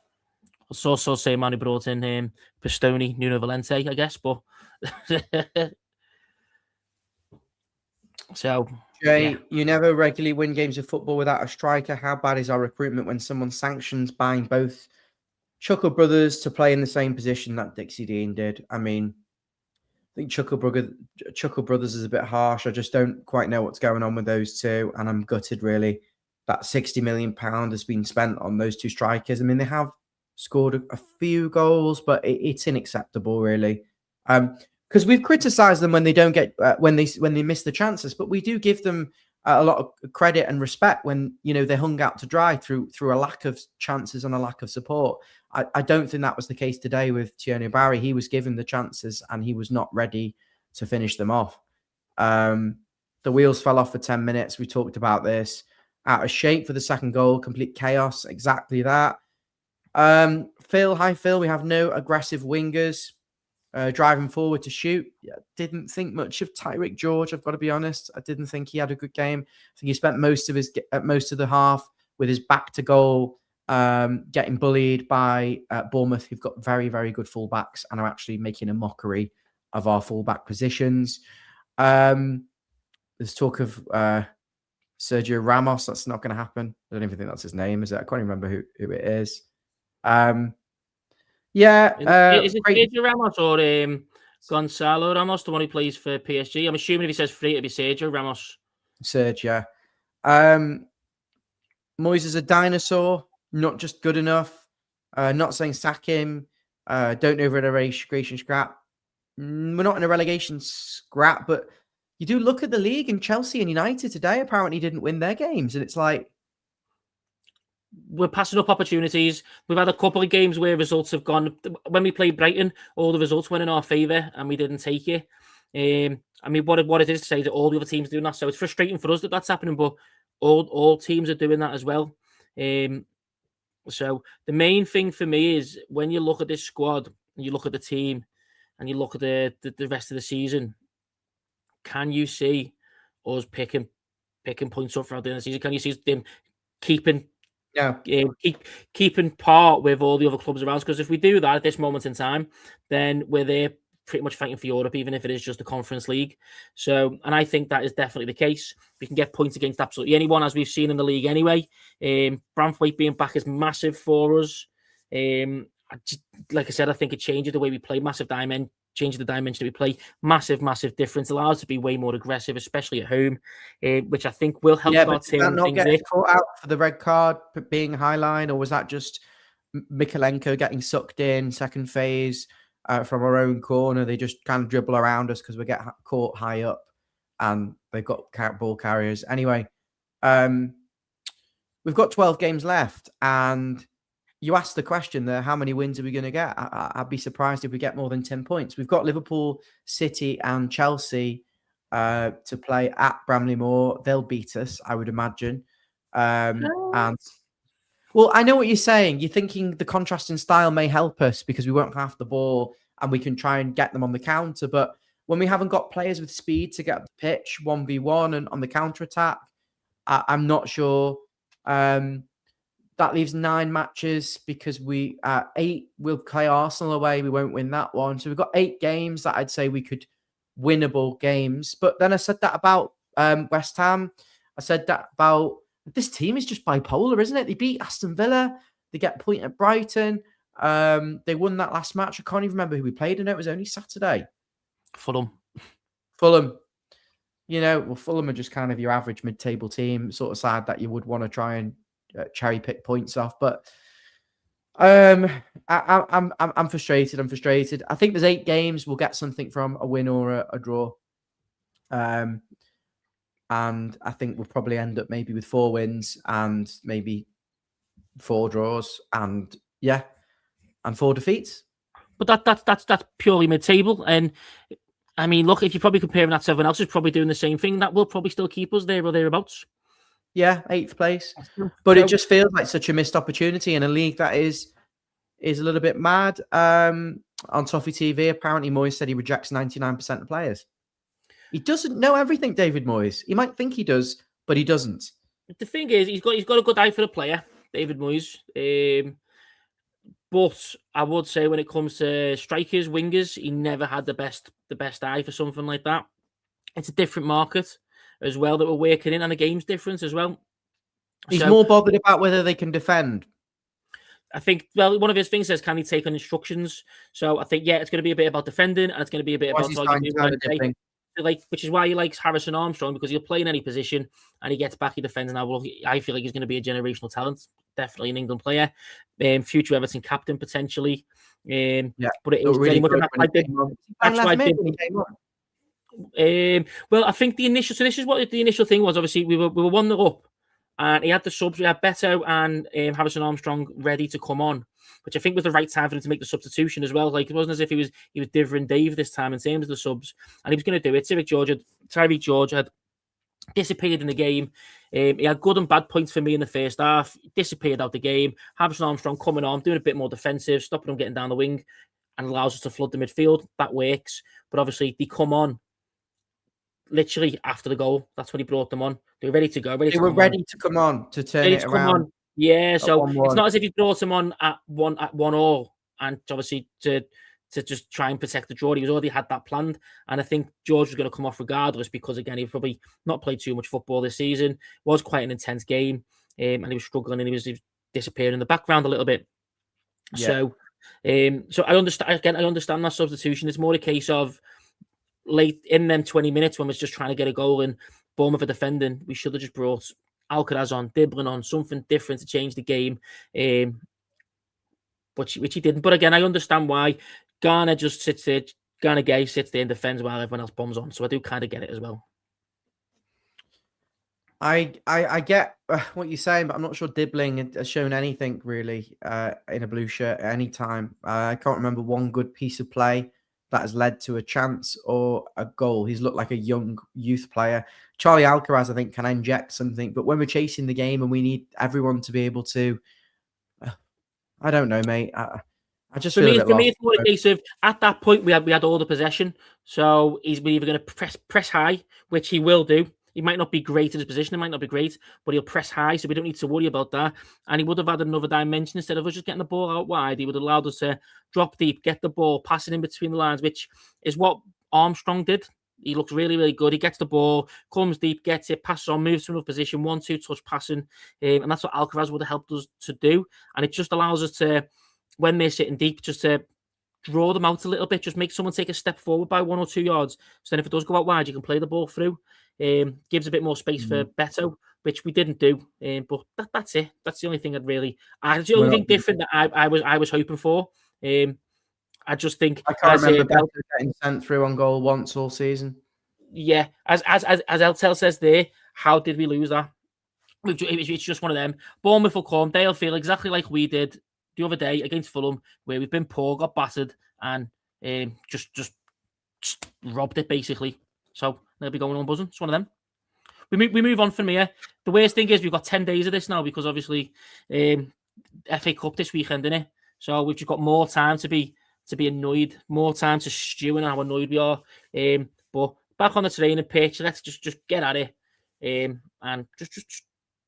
It's also the same man who brought in Pistoni, Nuno Valente, I guess. But so, Jay, you never regularly win games of football without a striker. How bad is our recruitment when someone sanctions buying both Chuckle brothers to play in the same position that Dixie Dean did? I mean, I think Chuckle brothers is a bit harsh. I just don't quite know what's going on with those two, and I'm gutted, really, that £60 million has been spent on those two strikers. I mean, they have scored a few goals, but it's unacceptable, really. Because we've criticised them when they don't get when they miss the chances, but we do give them a lot of credit and respect when they hung out to dry through a lack of chances and a lack of support. I don't think that was the case today with Thierry Barry. He was given the chances and he was not ready to finish them off. The wheels fell off for 10 minutes. We talked about this. Out of shape for the second goal, complete chaos. Exactly that. Phil, hi Phil. We have no aggressive wingers. Driving forward to shoot. Didn't think much of Tyrick George, I've got to be honest. I didn't think he had a good game. I think he spent most of the half with his back to goal, getting bullied by Bournemouth, who've got very, very good fullbacks and are actually making a mockery of our fullback positions. There's talk of Sergio Ramos. That's not going to happen. I don't even think that's his name, is it? I can't even remember who it is. Is it Sergio Ramos or Gonzalo Ramos, the one who plays for PSG? I'm assuming if he says free, it'd be Sergio Ramos. Sergio. Moyes is a dinosaur, not just good enough. Not saying sack him. Don't know if we're in a relegation scrap. We're not in a relegation scrap, but you do look at the league, and Chelsea and United today apparently didn't win their games, and it's like we're passing up opportunities. We've had a couple of games where results have gone. When we played Brighton, all the results went in our favour, and we didn't take it. I mean, what it is to say that all the other teams are doing that, so it's frustrating for us that that's happening, but all teams are doing that as well. So the main thing for me is when you look at this squad, and you look at the team, and you look at the rest of the season, can you see us picking points up throughout the end of the season? Can you see them keeping par with all the other clubs around? Because if we do that at this moment in time, then we're there pretty much fighting for Europe, even if it is just the Conference League. So, and I think that is definitely the case. We can get points against absolutely anyone, as we've seen in the league anyway. Branthwaite being back is massive for us. Like I said, I think it changes the way we play. Changing the dimension that we play. Massive difference. Allows us to be way more aggressive, especially at home, which I think will help start turning things in. Caught out for the red card being highline, or was that just Mikalenko getting sucked in second phase from our own corner? They just kind of dribble around us because we get caught high up, and they've got ball carriers. Anyway, we've got 12 games left, and you asked the question there, how many wins are we going to get? I'd be surprised if we get more than 10 points. We've got Liverpool, City and Chelsea to play at Bramley-Moore. They'll beat us, I would imagine. And well, I know what you're saying. You're thinking the contrast in style may help us because we won't have the ball and we can try and get them on the counter. But when we haven't got players with speed to get up the pitch 1v1 and on the counter-attack, I'm not sure. That leaves 9 matches because 8 will play Arsenal away. We won't win that one. So we've got 8 games that I'd say we could winnable games. But then I said that about West Ham. I said that about this team is just bipolar, isn't it? They beat Aston Villa. They get a point at Brighton. They won that last match. I can't even remember who we played in it. It was only Saturday. Fulham. You know, well, Fulham are just kind of your average mid-table team, sort of side that you would want to try and cherry pick points off. But I'm frustrated. I think there's 8 games. We'll get something from a win or a draw. And I think we'll probably end up maybe with 4 wins and maybe 4 draws and 4 defeats. But that's purely mid-table. And I mean, look, if you're probably comparing that to everyone else who's probably doing the same thing, that will probably still keep us there or thereabouts. Yeah, 8th place. But it just feels like such a missed opportunity in a league that is a little bit mad. On Toffee TV, apparently Moyes said he rejects 99% of players. He doesn't know everything, David Moyes. He might think he does, but he doesn't. The thing is, he's got a good eye for the player, David Moyes. But I would say when it comes to strikers, wingers, he never had the best eye for something like that. It's a different market as well that we're working in, and the game's different as well. He's more bothered about whether they can defend. I think, well, one of his things says, can he take on instructions? So I think, it's going to be a bit about defending, and it's going to be a bit about which is why he likes Harrison Armstrong, because he'll play in any position and he gets back, he defends. And I feel like he's going to be a generational talent, definitely an England player, future Everton captain potentially. But it is very much well, I think the initial. So this is what the initial thing was. Obviously, we were 1-0 up, and he had the subs. We had Beto and Harrison Armstrong ready to come on, which I think was the right time for him to make the substitution as well. Like, it wasn't as if he was different Dave this time in terms of the subs, and he was going to do it. Tyreek George had disappeared in the game. He had good and bad points for me in the first half. Disappeared out the game. Harrison Armstrong coming on, doing a bit more defensive, stopping him getting down the wing, and allows us to flood the midfield. That works. But obviously, they come on literally after the goal. That's when he brought them on. They were ready to go. They were ready to come on to turn it around. Yeah, so it's not as if he brought them on at 1-1 and obviously to just try and protect the draw. He was already had that planned, and I think George was going to come off regardless because, again, he's probably not played too much football this season. It was quite an intense game, and he was struggling and he was disappearing in the background a little bit. Yeah. So I understand that substitution. It's more a case of late in them 20 minutes when we're just trying to get a goal and Bournemouth are defending. We should have just brought Alcaraz on, Diblin on, something different to change the game. which he didn't. But again, I understand why Garner just sits there. Garner Gay sits there and defends while everyone else bombs on. So I do kind of get it as well. I get what you're saying, but I'm not sure Dibbling has shown anything really in a blue shirt at any time. I can't remember one good piece of play that has led to a chance or a goal. He's looked like a young youth player. Charlie Alcaraz, I think, can inject something, but when we're chasing the game and we need everyone to be able to, I don't know, mate. I just feel a bit lost. It's more a case of at that point we had all the possession, so he's either going to press high, which he will do. He might not be great in his position, it might not be great, but he'll press high, so we don't need to worry about that. And he would have had another dimension instead of us just getting the ball out wide. He would have allowed us to drop deep, get the ball, pass it in between the lines, which is what Armstrong did. He looks really, really good. He gets the ball, comes deep, gets it, passes on, moves to another position, 1-2 touch passing, and that's what Alcaraz would have helped us to do. And it just allows us to, when they're sitting deep, just to draw them out a little bit, just make someone take a step forward by 1 or 2 yards. So then if it does go out wide, you can play the ball through. Gives a bit more space for Beto, which we didn't do. But that's it. That's the only thing that's the only thing different that I was hoping for. I just think I can't remember Beto getting sent through on goal once all season. Yeah, as Eltel says there, how did we lose that? It's just one of them. Bournemouth will come. They'll feel exactly like we did the other day against Fulham, where we've been poor, got battered, and just robbed it basically. So they'll be going on buzzing. It's one of them. We move on from here. The worst thing is we've got 10 days of this now because obviously FA Cup this weekend, innit? So we've just got more time to be annoyed, more time to stew in how annoyed we are. But back on the training pitch, let's just get at it. And just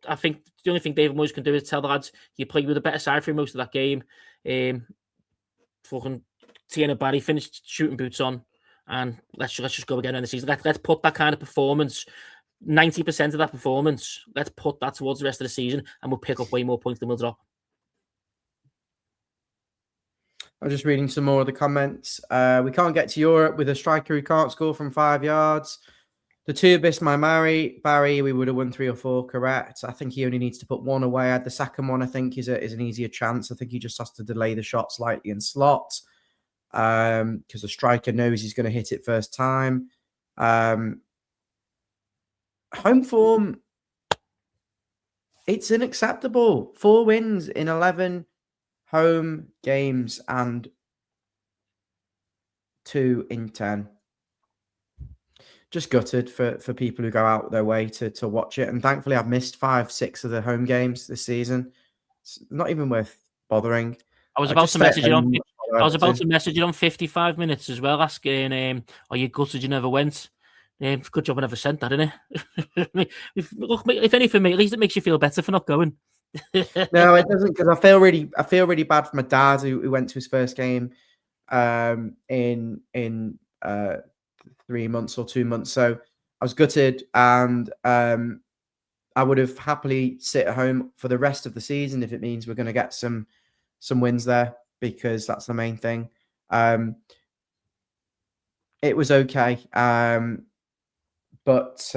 I think the only thing David Moyes can do is tell the lads you play with a better side for most of that game. Fucking Tiana Barry finished shooting boots on, and let's just go again in the season. Let's put that kind of performance, 90% of that performance, let's put that towards the rest of the season, and we'll pick up way more points than we'll drop. I'm just reading some more of the comments. We can't get to Europe with a striker who can't score from 5 yards. The two best Barry, we would have won 3 or 4, correct. I think he only needs to put 1 away. The second one, I think, is an easier chance. I think he just has to delay the shot slightly and slot because the striker knows he's going to hit it first time. Home form, it's unacceptable. 4 wins in 11 home games and 2 in 10. Just gutted for people who go out their way to watch it. And thankfully, I've missed 5-6 of the home games this season. It's not even worth bothering. I was about to message you on. I was about to message you on 55 minutes as well, asking, "Are you gutted you never went?" Good job I never sent that, innit? if anything, mate, at least it makes you feel better for not going. No, it doesn't, because I feel really bad for my dad who went to his first game in 3 months or 2 months. So I was gutted, and I would have happily sit at home for the rest of the season if it means we're going to get some wins there, because that's the main thing. It was okay, but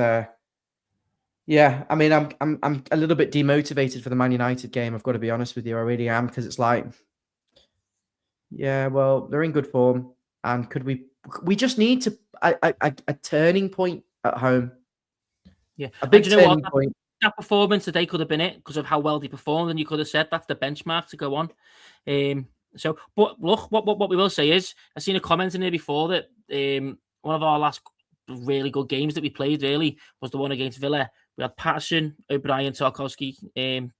yeah, I mean, I'm a little bit demotivated for the Man United game. I've got to be honest with you, I really am, because it's like, yeah, well, they're in good form, and we just need to a turning point at home. Yeah, a big turning point. That performance today could have been it because of how well they performed, and you could have said that's the benchmark to go on. So, but look, what we will say is, I've seen a comment in there before that one of our last really good games that we played really was the one against Villa. We had Patterson, O'Brien, Tarkowski, and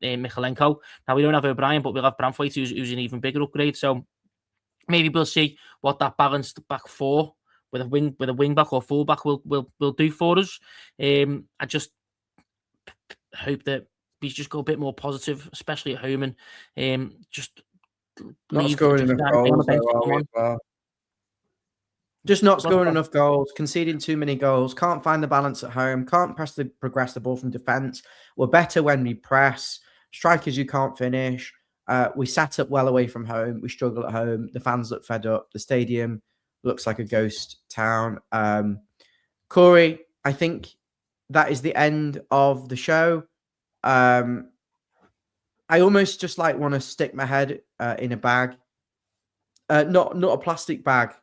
Michalenko. Now we don't have O'Brien, but we'll have Branthwaite, who's an even bigger upgrade. So maybe we'll see what that balanced back four with a wing back or full back will do for us. I just hope that we just go a bit more positive, especially at home, and just not scoring enough goals. Just not scoring enough goals, conceding too many goals, can't find the balance at home, can't progress the ball from defence. We're better when we press. Strikers you can't finish. We sat up well away from home. We struggle at home. The fans look fed up. The stadium looks like a ghost town. Corey, I think that is the end of the show. I I almost just like want to stick my head in a bag, not a plastic bag,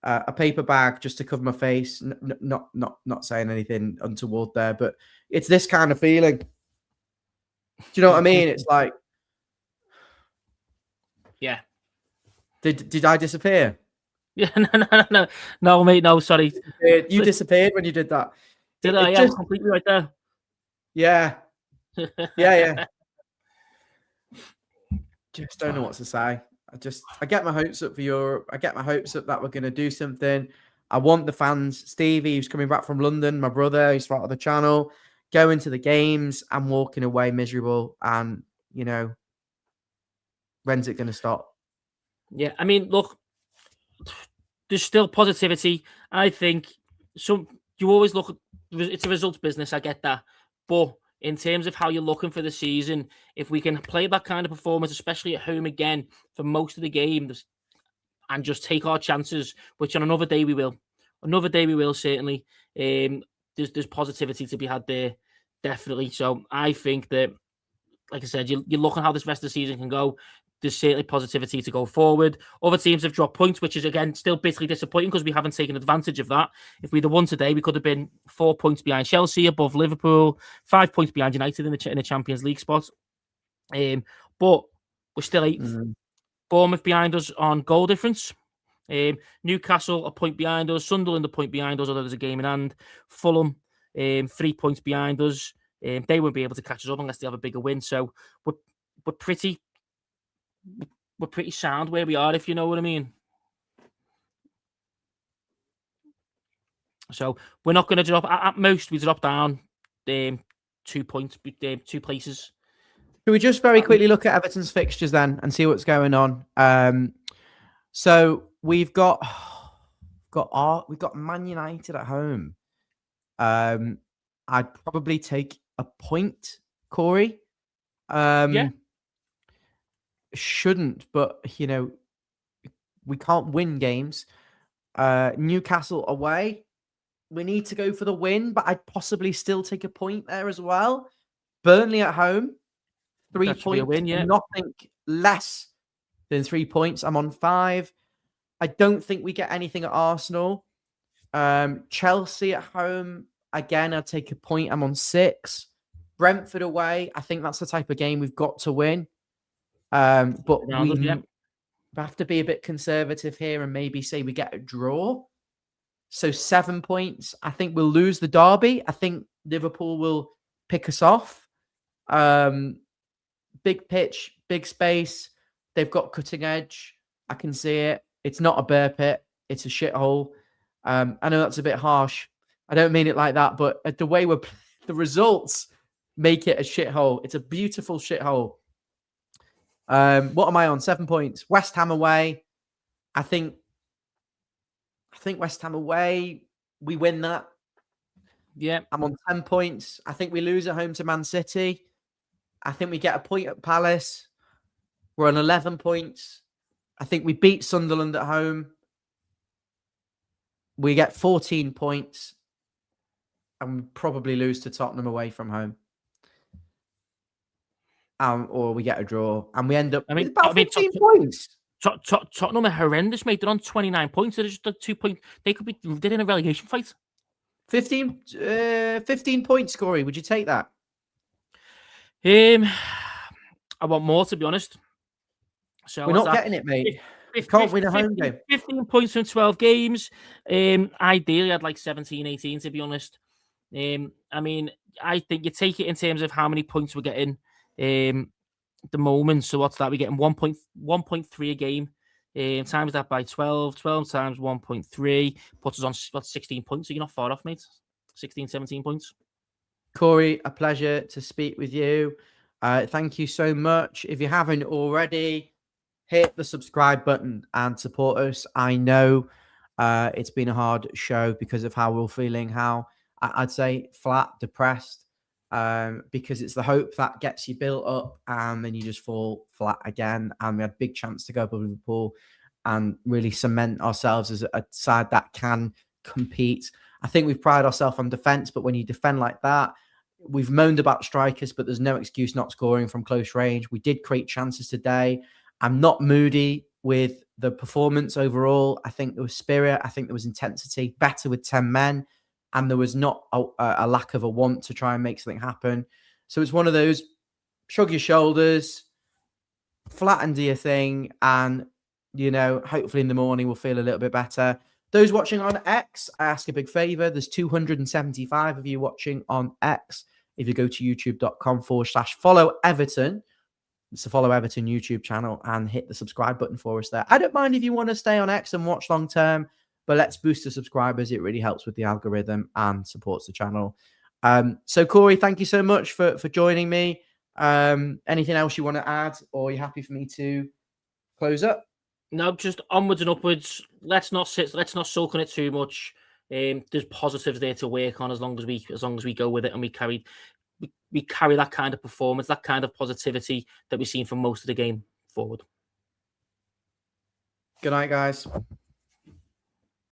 a paper bag just to cover my face. Not saying anything untoward there, but it's this kind of feeling. Do you know what I mean? It's like, yeah. Did I disappear? Yeah, no, mate, no, sorry. You disappeared when you did that. Did I? Yeah, completely right there. Yeah. Yeah. Just don't know what to say. I get my hopes up for Europe. I get my hopes up that we're going to do something. I want the fans. Stevie, who's coming back from London, my brother, who's part of the channel, going to the games and walking away miserable. And, you know, when's it going to stop? Yeah, I mean, look, there's still positivity. I think you always look at it's a results business. I get that. But in terms of how you're looking for the season, if we can play that kind of performance, especially at home again for most of the game, and just take our chances, which on another day we will. Another day we will, certainly. There's positivity to be had there, definitely. So I think that, like I said, you're looking how this rest of the season can go. There's certainly positivity to go forward. Other teams have dropped points, which is, again, still bitterly disappointing because we haven't taken advantage of that. If we'd have won today, we could have been 4 points behind Chelsea, above Liverpool, 5 points behind United in the Champions League spot. But we're still 8th. Bournemouth behind us on goal difference. Newcastle a point behind us. Sunderland a point behind us, although there's a game in hand. Fulham 3 points behind us. They won't be able to catch us up unless they have a bigger win. So we're pretty sound where we are, if you know what I mean. So we're not going to drop. At most, we drop down 2 points, 2 places. Can we just very quickly look at Everton's fixtures then and see what's going on? So we've got Man United at home. I'd probably take a point, Corey. Yeah. Shouldn't, but you know, we can't win games. Newcastle away, we need to go for the win, but I'd possibly still take a point there as well. Burnley at home, 3 points, win, yeah. Nothing less than 3 points. I'm on 5. I don't think we get anything at Arsenal. Chelsea at home, again, I'd take a point. I'm on 6. Brentford away, I think that's the type of game we've got to win. But we have to be a bit conservative here and maybe say we get a draw. So 7 points. I think we'll lose the derby. I think Liverpool will pick us off. Big pitch, big space. They've got cutting edge. I can see it. It's not a bear pit. It's a shithole. I know that's a bit harsh. I don't mean it like that, but the way the results make it a shithole. It's a beautiful shithole. What am I on? 7 points. West Ham away. I think West Ham away, we win that. Yeah. I'm on 10 points. I think we lose at home to Man City. I think we get a point at Palace. We're on 11 points. I think we beat Sunderland at home. We get 14 points. And we probably lose to Tottenham away from home. Or we get a draw. And we end up with about 15 points. Tottenham are horrendous, mate. They're on 29 points. They're just 2 points. They're in a relegation fight. 15 points, Corey. Would you take that? I want more, to be honest. So we're not getting it, mate. We can't win a home game. 15 points from 12 games. Ideally, I'd like 17, 18, to be honest. I mean, I think you take it in terms of how many points we're getting at the moment. So what's that? We're getting 1.3 a game. Times that by 12. 12 times 1.3 puts us on 16 points. So you're not far off, mate. 16, 17 points. Corey, a pleasure to speak with you. Thank you so much. If you haven't already, hit the subscribe button and support us. I know it's been a hard show because of how we're feeling, how I'd say flat, depressed, because it's the hope that gets you built up and then you just fall flat again. And we had a big chance to go up with Liverpool and really cement ourselves as a side that can compete. I think we've prided ourselves on defense, but when you defend like that, we've moaned about strikers, but there's no excuse not scoring from close range. We did create chances today. I'm not moody with the performance overall. I think there was spirit. I think there was intensity, better with 10 men. And there was not a lack of a want to try and make something happen. So it's one of those, shrug your shoulders, flatten do your thing, and, you know, hopefully in the morning we'll feel a little bit better. Those watching on X, I ask a big favor. There's 275 of you watching on X. If you go to youtube.com/follow Everton, it's the Follow Everton YouTube channel, and hit the subscribe button for us there. I don't mind if you want to stay on X and watch long term, but let's boost the subscribers. It really helps with the algorithm and supports the channel. So Corey, thank you so much for joining me. Anything else you want to add, or are you happy for me to close up? No, just onwards and upwards. Let's not soak on it too much. There's positives there to work on as long as we go with it and we carry that kind of performance, that kind of positivity that we've seen from most of the game forward. Good night, guys.